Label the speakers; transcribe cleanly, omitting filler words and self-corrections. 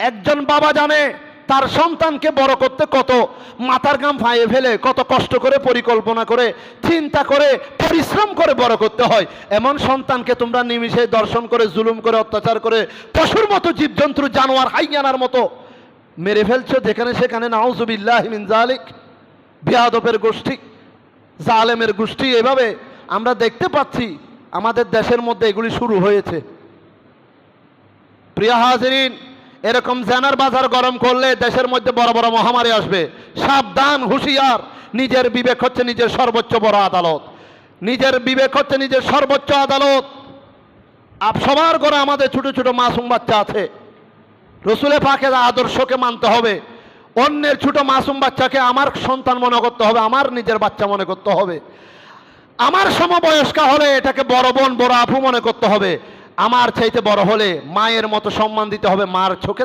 Speaker 1: একজন বাবা জানে তার সন্তানকে বড় করতে কত মাথার ঘাম ফাইয়ে ফেলে, কত কষ্ট করে, পরিকল্পনা করে, চিন্তা করে, পরিশ্রম করে বড় করতে হয়। এমন সন্তানকে তোমরা নিমিষে দর্শন করে, জুলুম করে, অত্যাচার করে, পশুর মতো, জীবজন্তু, জানোয়ার, হাইয়ানার মতো মেরে ফেলছো যেখানে সেখানে। নাউজুবিল্লাহি মিন যালিক। বিয়াদবের গোষ্ঠী, জালেমের গোষ্ঠী, এভাবে আমরা দেখতে পাচ্ছি আমাদের দেশের মধ্যে এগুলি শুরু হয়েছে। প্রিয় হাজিরিন, এরকম জেনার বাজার গরম করলে দেশের মধ্যে বড় বড় মহামারী আসবে। সাবধান, হুঁশিয়ার। নিজের বিবেক হচ্ছে নিজের সর্বোচ্চ বড় আদালত। নিজের বিবেক হচ্ছে নিজের সর্বোচ্চ আদালত। সবার ঘরে আমাদের ছোট ছোট মাসুম বাচ্চা আছে। রসুলের পাকের আদর্শকে মানতে হবে। অন্যের ছোট মাসুম বাচ্চাকে আমার সন্তান মনে করতে হবে, আমার নিজের বাচ্চা মনে করতে হবে। আমার সমবয়স্কা হলে এটাকে বড় বোন, বড় আপু মনে করতে হবে। আমার চাইতে বড় হলে মায়ের মতো সম্মান দিতে হবে, মার চোখে